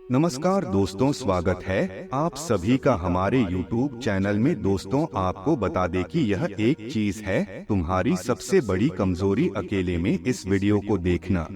नमस्कार दोस्तों, स्वागत है आप सभी का हमारे YouTube चैनल में। दोस्तों, आपको बता दें कि यह एक चीज है, तुम्हारी सबसे बड़ी कमजोरी अकेले में इस वीडियो को देखना।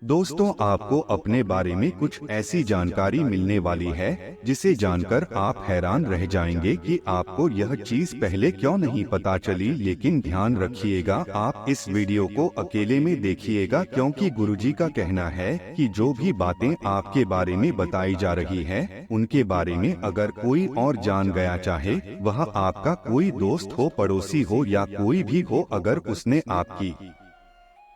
दोस्तों, आपको अपने बारे में कुछ ऐसी जानकारी मिलने वाली है जिसे जानकर आप हैरान रह जाएंगे कि आपको यह चीज पहले क्यों नहीं पता चली। लेकिन ध्यान रखिएगा, आप इस वीडियो को अकेले में देखिएगा, क्योंकि गुरुजी का कहना है कि जो भी बातें आपके बारे में बताई जा रही है, उनके बारे में अगर कोई और जान गया, चाहे वह आपका कोई दोस्त हो, पड़ोसी हो या कोई भी हो, अगर उसने आपकी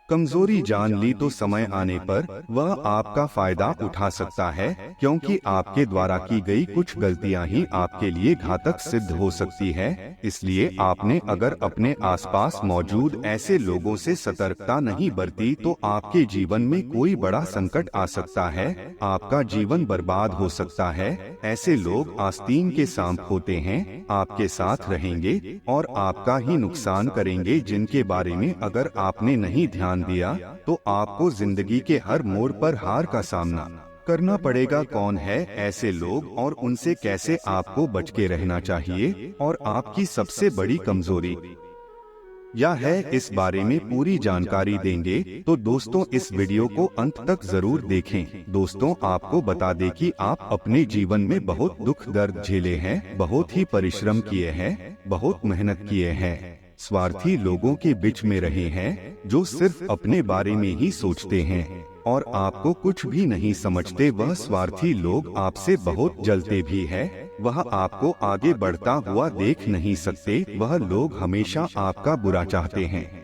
कमजोरी जान ली तो समय आने पर वह आपका फायदा उठा सकता है, क्योंकि आपके द्वारा की गई कुछ गलतियां ही आपके लिए घातक सिद्ध हो सकती है। इसलिए आपने अगर अपने आसपास मौजूद ऐसे लोगों से सतर्कता नहीं बरती तो आपके जीवन में कोई बड़ा संकट आ सकता है, आपका जीवन बर्बाद हो सकता है। ऐसे लोग आस्तीन के सांप होते हैं, आपके साथ रहेंगे और आपका ही नुकसान करेंगे, जिनके बारे में अगर आपने नहीं ध्यान दिया तो आपको जिंदगी के हर मोड़ पर हार का सामना करना पड़ेगा। कौन है ऐसे लोग और उनसे कैसे आपको बच के रहना चाहिए, और आपकी सबसे बड़ी कमजोरी क्या है, इस बारे में पूरी जानकारी देंगे। तो दोस्तों, इस वीडियो को अंत तक जरूर देखें। दोस्तों, आपको बता दें कि आप अपने जीवन में बहुत दुख दर्द झेले हैं, बहुत ही परिश्रम किए हैं, बहुत मेहनत किए हैं, स्वार्थी लोगों के बीच में रहे हैं जो सिर्फ अपने बारे में ही सोचते हैं और आपको कुछ भी नहीं समझते। वह स्वार्थी लोग आपसे बहुत जलते भी है, वह आपको आगे बढ़ता हुआ देख नहीं सकते, वह लोग हमेशा आपका बुरा चाहते हैं।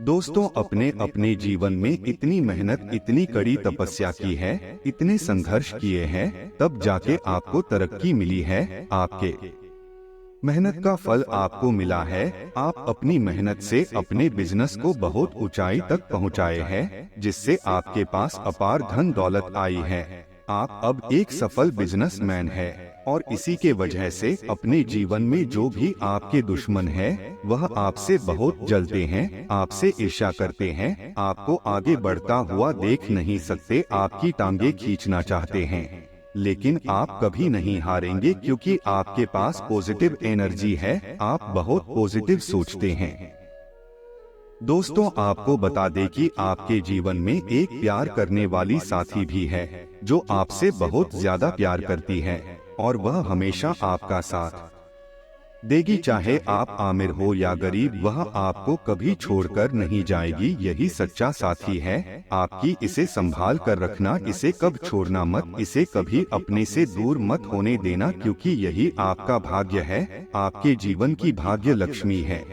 दोस्तों, अपने अपने जीवन में इतनी मेहनत, इतनी कड़ी तपस्या की है, इतने संघर्ष किए हैं, तब जाके आपको तरक्की मिली है। आपके मेहनत का फल आपको मिला है। आप अपनी मेहनत से अपने बिजनेस को बहुत ऊंचाई तक पहुंचाए हैं, जिससे आपके पास अपार धन दौलत आई है। आप अब एक सफल बिजनेसमैन है और इसी के वजह से अपने जीवन में जो भी आपके दुश्मन है, वह आपसे बहुत जलते हैं, आपसे ईर्ष्या करते हैं, आपको आगे बढ़ता हुआ देख नहीं सकते, आपकी टांगे खींचना चाहते हैं। लेकिन आप कभी नहीं हारेंगे, क्योंकि आपके पास पॉजिटिव एनर्जी है, आप बहुत पॉजिटिव सोचते हैं। दोस्तों, आपको बता दें कि आपके जीवन में एक प्यार करने वाली साथी भी है, जो आपसे बहुत ज्यादा प्यार करती है और वह हमेशा आपका साथ देगी। चाहे आप आमिर हो या गरीब, वह आपको कभी छोड़कर नहीं जाएगी। यही सच्चा साथी है आपकी। इसे संभाल कर रखना, इसे कब छोड़ना मत, इसे कभी अपने से दूर मत होने देना, क्योंकि यही आपका भाग्य है, आपके जीवन की भाग्य लक्ष्मी है।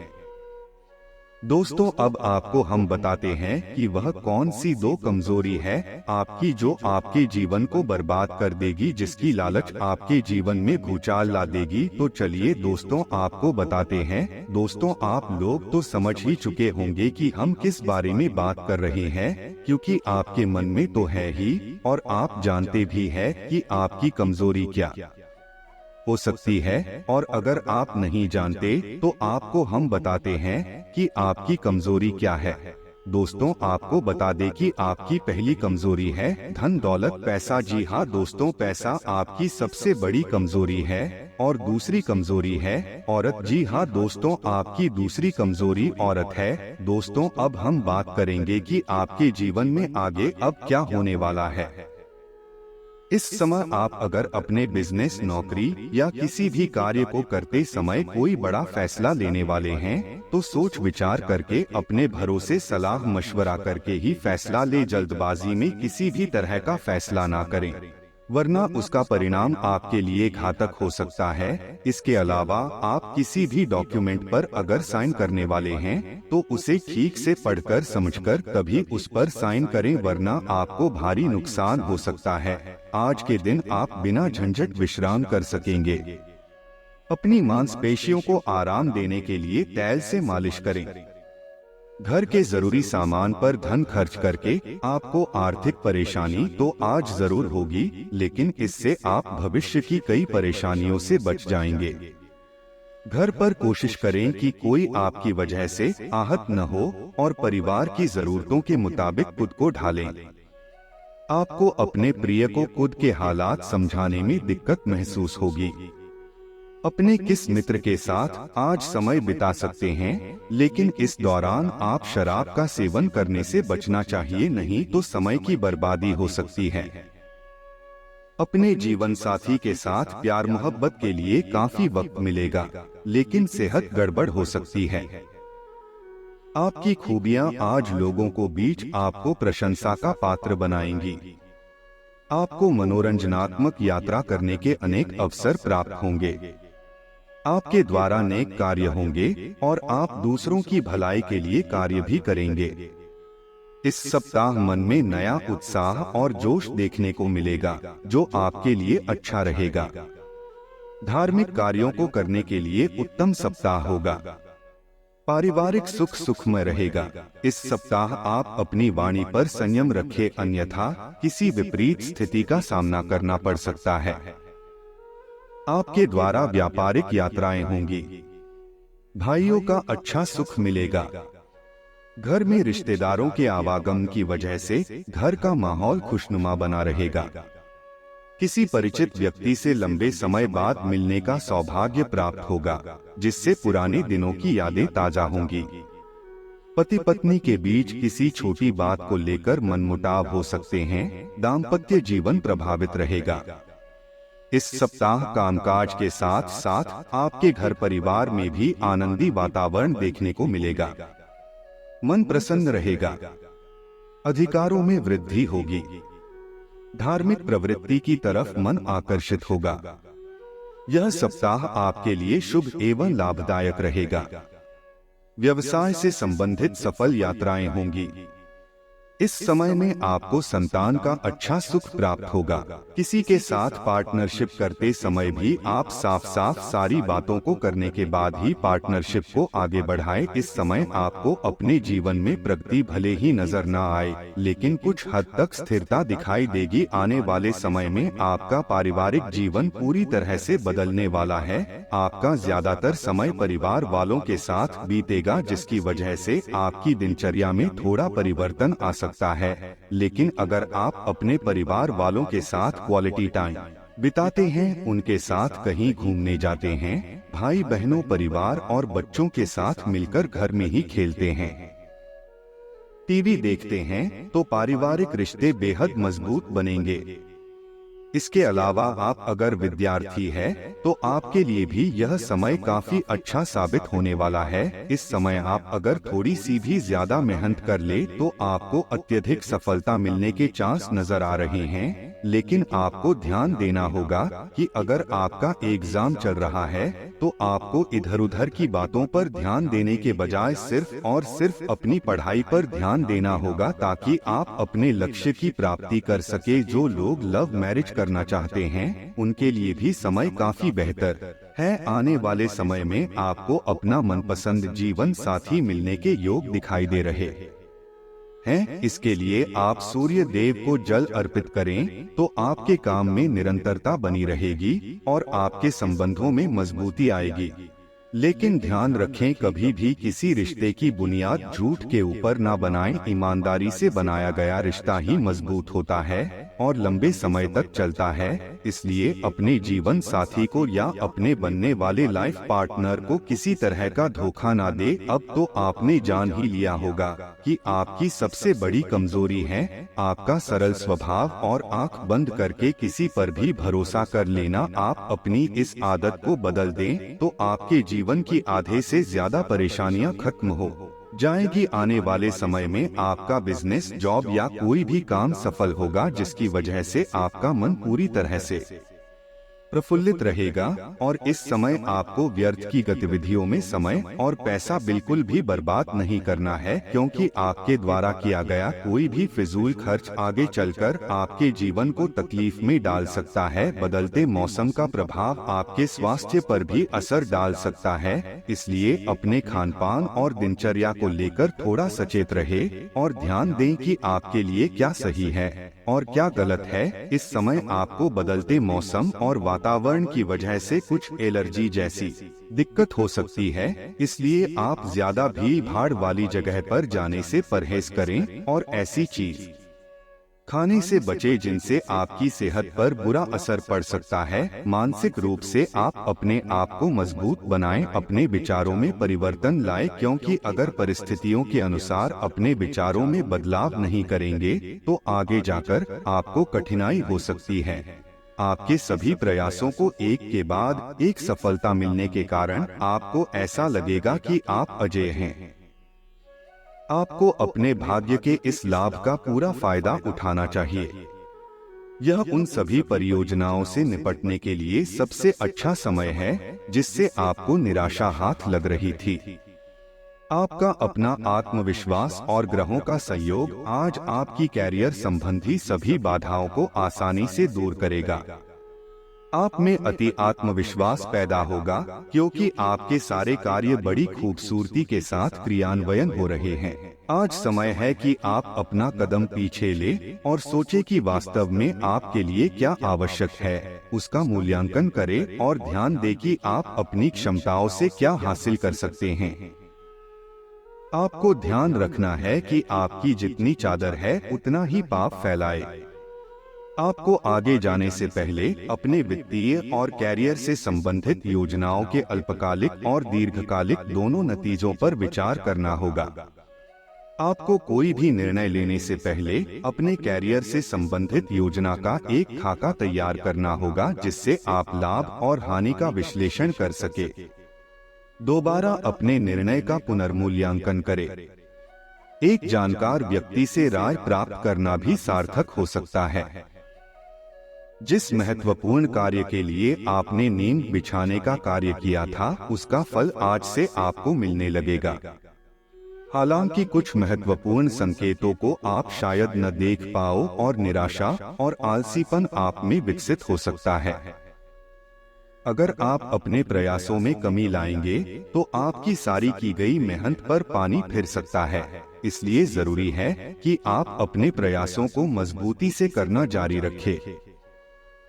दोस्तों, अब आपको हम बताते हैं कि वह कौन सी दो कमजोरी है आपकी जो आपके जीवन को बर्बाद कर देगी, जिसकी लालच आपके जीवन में भूचाल ला देगी। तो चलिए दोस्तों, आपको बताते हैं। दोस्तों, आप लोग तो समझ ही चुके होंगे कि हम किस बारे में बात कर रहे हैं, क्योंकि आपके मन में तो है ही और आप जानते भी है कि आपकी कमजोरी क्या हो सकती है। और अगर आप नहीं जानते तो आपको हम बताते हैं कि आपकी कमजोरी क्या है। दोस्तों, आपको बता दें कि आपकी पहली कमजोरी है धन दौलत, पैसा। जी हाँ दोस्तों, पैसा आपकी सबसे बड़ी कमजोरी है। और दूसरी कमजोरी है औरत। जी हाँ दोस्तों, आपकी दूसरी कमजोरी औरत है। दोस्तों, अब हम बात करेंगे कि आपके जीवन में आगे अब क्या होने वाला है। इस समय आप अगर अपने बिजनेस, नौकरी या किसी भी कार्य को करते समय कोई बड़ा फैसला लेने वाले हैं, तो सोच विचार करके, अपने भरोसे सलाह मशवरा करके ही फैसला ले। जल्दबाजी में किसी भी तरह का फैसला ना करें, वरना उसका परिणाम आपके लिए घातक हो सकता है। इसके अलावा आप किसी भी डॉक्यूमेंट पर अगर साइन करने वाले हैं तो उसे ठीक से पढ़कर समझकर तभी उस पर साइन करें, वरना आपको भारी नुकसान हो सकता है। आज के दिन आप बिना झंझट विश्राम कर सकेंगे। अपनी मांसपेशियों को आराम देने के लिए तेल से मालिश करें। घर के जरूरी सामान पर धन खर्च करके आपको आर्थिक परेशानी तो आज जरूर होगी, लेकिन इससे आप भविष्य की कई परेशानियों से बच जाएंगे। घर पर कोशिश करें कि कोई आपकी वजह से आहत न हो और परिवार की जरूरतों के मुताबिक खुद को ढालें। आपको अपने प्रिय को खुद के हालात समझाने में दिक्कत महसूस होगी। अपने किस मित्र के साथ आज समय बिता सकते हैं, लेकिन इस दौरान आप शराब का सेवन करने से बचना चाहिए, नहीं तो समय की बर्बादी हो सकती है। अपने जीवन साथी के साथ प्यार मोहब्बत के लिए काफी वक्त मिलेगा, लेकिन सेहत गड़बड़ हो सकती है। आपकी खूबियां आज लोगों को बीच आपको प्रशंसा का पात्र बनाएंगी। आपको मनोरंजनात्मक यात्रा करने के अनेक अवसर प्राप्त होंगे। आपके द्वारा नेक कार्य होंगे और आप दूसरों की भलाई के लिए कार्य भी करेंगे। इस सप्ताह मन में नया उत्साह और जोश देखने को मिलेगा, जो आपके लिए अच्छा रहेगा। धार्मिक कार्यों को करने के लिए उत्तम सप्ताह होगा। पारिवारिक सुख सुखमय रहेगा। इस सप्ताह आप अपनी वाणी पर संयम रखें, अन्यथा किसी विपरीत स्थिति का सामना करना पड़ सकता है। आपके द्वारा व्यापारिक यात्राएं होंगी। भाइयों का अच्छा सुख मिलेगा। घर में रिश्तेदारों के आवागमन की वजह से घर का माहौल खुशनुमा बना रहेगा। किसी परिचित व्यक्ति से लंबे समय बाद मिलने का सौभाग्य प्राप्त होगा, जिससे पुराने दिनों की यादें ताजा होंगी। पति पत्नी के बीच किसी छोटी बात को लेकर मनमुटाव हो सकते हैं। दाम्पत्य जीवन प्रभावित रहेगा। इस सप्ताह कामकाज के साथ साथ आपके घर परिवार में भी आनंदी वातावरण देखने को मिलेगा। मन प्रसन्न रहेगा। अधिकारों में वृद्धि होगी। धार्मिक प्रवृत्ति की तरफ मन आकर्षित होगा। यह सप्ताह आपके लिए शुभ एवं लाभदायक रहेगा। व्यवसाय से संबंधित सफल यात्राएं होंगी। इस समय में आपको संतान का अच्छा सुख प्राप्त होगा। किसी के साथ पार्टनरशिप करते समय भी आप साफ साफ सारी बातों को करने के बाद ही पार्टनरशिप को आगे बढ़ाएं। इस समय आपको अपने जीवन में प्रगति भले ही नजर न आए, लेकिन कुछ हद तक स्थिरता दिखाई देगी। आने वाले समय में आपका पारिवारिक जीवन पूरी तरह से बदलने वाला है। आपका ज्यादातर समय परिवार वालों के साथ बीतेगा, जिसकी वजह से आपकी दिनचर्या में थोड़ा परिवर्तन आ सकता है। लेकिन अगर आप अपने परिवार वालों के साथ क्वालिटी टाइम बिताते हैं, उनके साथ कहीं घूमने जाते हैं, भाई बहनों, परिवार और बच्चों के साथ मिलकर घर में ही खेलते हैं, टीवी देखते हैं, तो पारिवारिक रिश्ते बेहद मजबूत बनेंगे। इसके अलावा आप अगर विद्यार्थी है तो आपके लिए भी यह समय काफी अच्छा साबित होने वाला है। इस समय आप अगर थोड़ी सी भी ज्यादा मेहनत कर ले तो आपको अत्यधिक सफलता मिलने के चांस नजर आ रहे हैं। लेकिन आपको ध्यान देना होगा कि अगर आपका एग्जाम चल रहा है तो आपको इधर उधर की बातों पर ध्यान देने के बजाय सिर्फ और सिर्फ अपनी पढ़ाई पर ध्यान देना होगा, ताकि आप अपने लक्ष्य की प्राप्ति कर सके। जो लोग लव मैरिज करना चाहते हैं, उनके लिए भी समय काफी बेहतर है। आने वाले समय में आपको अपना मनपसंद जीवन साथी मिलने के योग दिखाई दे रहे हैं। इसके लिए आप सूर्य देव को जल अर्पित करें तो आपके काम में निरंतरता बनी रहेगी और आपके संबंधों में मजबूती आएगी। लेकिन ध्यान रखें, कभी भी किसी रिश्ते की बुनियाद झूठ के ऊपर ना बनाएं। ईमानदारी से बनाया गया रिश्ता ही मजबूत होता है और लंबे समय तक चलता है। इसलिए अपने जीवन साथी को या अपने बनने वाले लाइफ पार्टनर को किसी तरह का धोखा ना दे। अब तो आपने जान ही लिया होगा कि आपकी सबसे बड़ी कमजोरी है आपका सरल स्वभाव और आंख बंद करके किसी पर भी भरोसा कर लेना। आप अपनी इस आदत को बदल दें तो आपके जीवन की आधे से ज्यादा परेशानियां खत्म हो जाएगी। आने वाले समय में आपका बिजनेस, जॉब या कोई भी काम सफल होगा, जिसकी वजह से आपका मन पूरी तरह से प्रफुल्लित रहेगा। और इस समय आपको व्यर्थ की गतिविधियों में समय और पैसा बिल्कुल भी बर्बाद नहीं करना है, क्योंकि आपके द्वारा किया गया कोई भी फिजूल खर्च आगे चलकर आपके जीवन को तकलीफ में डाल सकता है। बदलते मौसम का प्रभाव आपके स्वास्थ्य पर भी असर डाल सकता है, इसलिए अपने खान पान और दिनचर्या को लेकर थोड़ा सचेत रहे और ध्यान दें कि आपके लिए क्या सही है और क्या गलत है। इस समय आपको बदलते मौसम और वातावरण की वजह से कुछ एलर्जी जैसी दिक्कत हो सकती है, इसलिए आप ज्यादा भीड़ भाड़ वाली जगह पर जाने से परहेज करें और ऐसी चीज खाने से बचे जिनसे आपकी सेहत पर बुरा असर पड़ सकता है। मानसिक रूप से आप अपने आप को मजबूत बनाएं, अपने विचारों में परिवर्तन लाएं, क्योंकि अगर परिस्थितियों के अनुसार अपने विचारों में बदलाव नहीं करेंगे तो आगे जाकर आपको कठिनाई हो सकती है। आपके सभी प्रयासों को एक के बाद एक सफलता मिलने के कारण आपको ऐसा लगेगा कि आप अजेय हैं। आपको अपने भाग्य के इस लाभ का पूरा फायदा उठाना चाहिए। यह उन सभी परियोजनाओं से निपटने के लिए सबसे अच्छा समय है जिससे आपको निराशा हाथ लग रही थी। आपका अपना आत्मविश्वास और ग्रहों का संयोग आज आपकी कैरियर संबंधी सभी बाधाओं को आसानी से दूर करेगा। आप में अति आत्मविश्वास पैदा होगा क्योंकि आपके सारे कार्य बड़ी खूबसूरती के साथ क्रियान्वयन हो रहे हैं। आज समय है कि आप अपना कदम पीछे लें और सोचें कि वास्तव में आपके लिए क्या आवश्यक है, उसका मूल्यांकन करें और ध्यान दें कि आप अपनी क्षमताओं से क्या हासिल कर सकते हैं। आपको ध्यान रखना है कि आपकी जितनी चादर है उतना ही पाप फैलाए। आपको आगे जाने से पहले अपने वित्तीय और कैरियर से संबंधित योजनाओं के अल्पकालिक और दीर्घकालिक दोनों नतीजों पर विचार करना होगा। आपको कोई भी निर्णय लेने से पहले अपने कैरियर से संबंधित योजना का एक खाका तैयार करना होगा जिससे आप लाभ और हानि का विश्लेषण कर सके। दोबारा अपने निर्णय का पुनर्मूल्यांकन करें। एक जानकार व्यक्ति से राय प्राप्त करना भी सार्थक हो सकता है। जिस महत्वपूर्ण कार्य के लिए आपने नींव बिछाने का कार्य किया था उसका फल आज से आपको मिलने लगेगा। हालांकि कुछ महत्वपूर्ण संकेतों को आप शायद न देख पाओ और निराशा और आलसीपन आप में विकसित हो सकता है। अगर आप अपने प्रयासों में कमी लाएंगे तो आपकी सारी की गई मेहनत पर पानी फिर सकता है। इसलिए जरूरी है कि आप अपने प्रयासों को मजबूती से करना जारी रखें।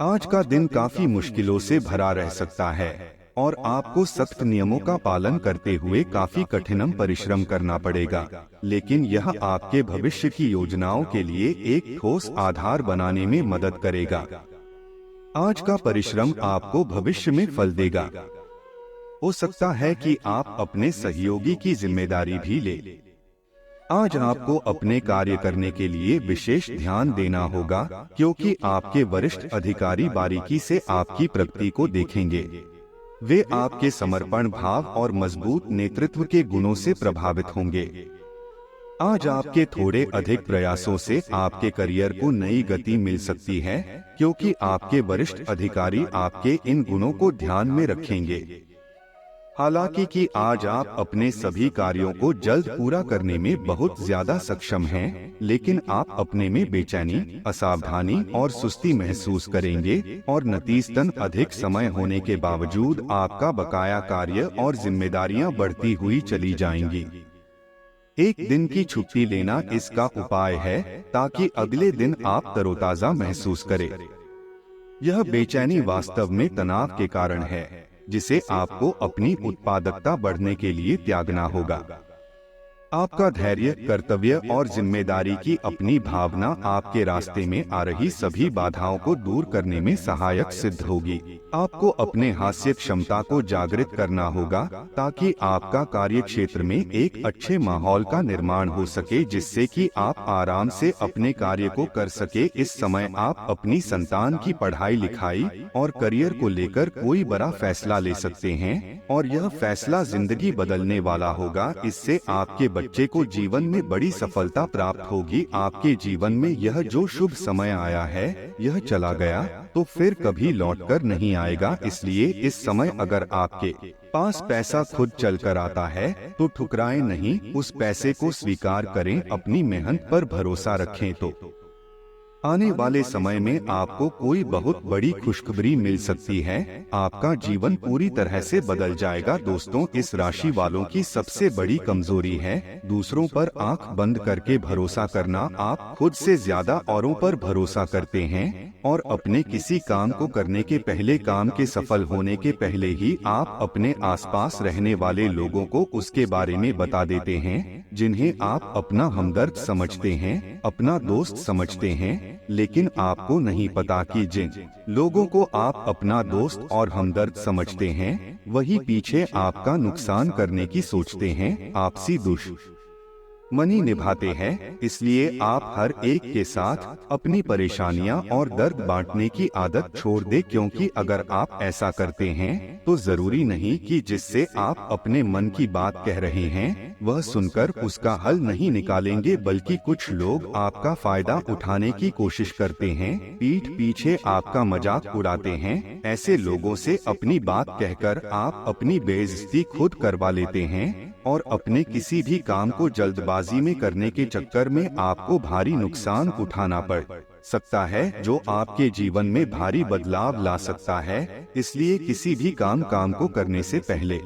आज का दिन काफी मुश्किलों से भरा रह सकता है और आपको सख्त नियमों का पालन करते हुए काफी कठिन परिश्रम करना पड़ेगा, लेकिन यह आपके भविष्य की योजनाओं के लिए एक ठोस आधार बनाने में मदद करेगा। आज का परिश्रम आपको भविष्य में फल देगा। हो सकता है कि आप अपने सहयोगी की जिम्मेदारी भी लें। आज आपको अपने कार्य करने के लिए विशेष ध्यान देना होगा क्योंकि आपके वरिष्ठ अधिकारी बारीकी से आपकी प्रगति को देखेंगे। वे आपके समर्पण भाव और मजबूत नेतृत्व के गुणों से प्रभावित होंगे। आज आपके थोड़े अधिक प्रयासों से आपके करियर को नई गति मिल सकती है क्योंकि आपके वरिष्ठ अधिकारी आपके इन गुणों को ध्यान में रखेंगे। हालांकि कि आज आप अपने सभी कार्यों को जल्द पूरा करने में बहुत ज्यादा सक्षम हैं, लेकिन आप अपने में बेचैनी, असावधानी और सुस्ती महसूस करेंगे और नतीजतन अधिक समय होने के बावजूद आपका बकाया कार्य और जिम्मेदारियां बढ़ती हुई चली जाएंगी। एक दिन की छुट्टी लेना इसका उपाय है ताकि अगले दिन आप तरोताजा महसूस करें। यह बेचैनी वास्तव में तनाव के कारण है जिसे आपको अपनी उत्पादकता बढ़ने के लिए त्यागना होगा। आपका धैर्य, कर्तव्य और जिम्मेदारी की अपनी भावना आपके रास्ते में आ रही सभी बाधाओं को दूर करने में सहायक सिद्ध होगी। आपको अपने हास्य क्षमता को जागृत करना होगा ताकि आपका कार्य क्षेत्र में एक अच्छे माहौल का निर्माण हो सके जिससे कि आप आराम से अपने कार्य को कर सके। इस समय आप अपनी संतान की पढ़ाई लिखाई और करियर को लेकर कोई बड़ा फैसला ले सकते हैं और यह फैसला जिंदगी बदलने वाला होगा। इससे आपके बच्चे को जीवन में बड़ी सफलता प्राप्त होगी। आपके जीवन में यह जो शुभ समय आया है यह चला गया तो फिर कभी लौटकर नहीं आएगा। इसलिए इस समय अगर आपके पास पैसा खुद चल कर आता है तो ठुकराएं नहीं, उस पैसे को स्वीकार करें, अपनी मेहनत पर भरोसा रखें तो आने वाले समय में आपको कोई बहुत बड़ी खुशखबरी मिल सकती है। आपका जीवन पूरी तरह से बदल जाएगा। दोस्तों, इस राशि वालों की सबसे बड़ी कमजोरी है दूसरों पर आंख बंद करके भरोसा करना। आप खुद से ज्यादा औरों पर भरोसा करते हैं और अपने किसी काम को करने के पहले, काम के सफल होने के पहले ही आप अपने आसपास रहने वाले लोगों को उसके बारे में बता देते हैं जिन्हें आप अपना हमदर्द समझते हैं, अपना दोस्त समझते हैं लेकिन आपको नहीं पता कि जिन लोगों को आप अपना दोस्त और हमदर्द समझते हैं, वही पीछे आपका नुकसान करने की सोचते हैं, आपसी दुश्मनी निभाते हैं। इसलिए आप हर एक के साथ अपनी परेशानियां और दर्द बांटने की आदत छोड़ दें, क्योंकि अगर आप ऐसा करते हैं तो जरूरी नहीं कि जिससे आप अपने मन की बात कह रहे हैं वह सुनकर उसका हल नहीं निकालेंगे, बल्कि कुछ लोग आपका फायदा उठाने की कोशिश करते हैं, पीठ पीछे आपका मजाक उड़ाते हैं। ऐसे लोगों से अपनी बात कहकर आप अपनी बेइज्जती खुद करवा लेते हैं और अपने किसी भी काम को जल्दबाजी में करने के चक्कर में आपको भारी नुकसान उठाना पड़ सकता है, जो आपके जीवन में भारी बदलाव ला सकता है। इसलिए किसी भी काम को करने से पहले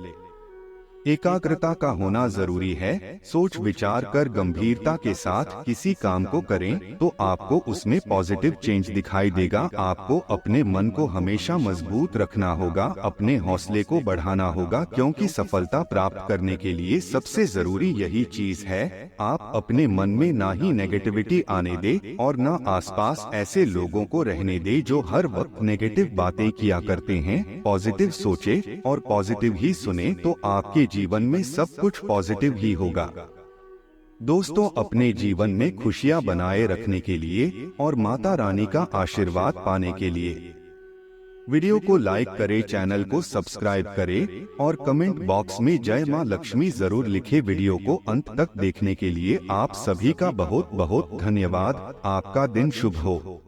एकाग्रता का होना जरूरी है। सोच विचार कर गंभीरता के साथ किसी काम को करें तो आपको उसमें पॉजिटिव चेंज दिखाई देगा। आपको अपने मन को हमेशा मजबूत रखना होगा, अपने हौसले को बढ़ाना होगा, क्योंकि सफलता प्राप्त करने के लिए सबसे जरूरी यही चीज है। आप अपने मन में ना ही नेगेटिविटी आने दे और न आसपास ऐसे लोगों को रहने दे जो हर वक्त नेगेटिव बातें किया करते हैं। पॉजिटिव सोचे और पॉजिटिव ही सुने तो आपके जीवन में सब कुछ पॉजिटिव ही होगा। दोस्तों, अपने जीवन में खुशियां बनाए रखने के लिए और माता रानी का आशीर्वाद पाने के लिए वीडियो को लाइक करें, चैनल को सब्सक्राइब करें और कमेंट बॉक्स में जय मां लक्ष्मी जरूर लिखे। वीडियो को अंत तक देखने के लिए आप सभी का बहुत बहुत धन्यवाद। आपका दिन शुभ हो।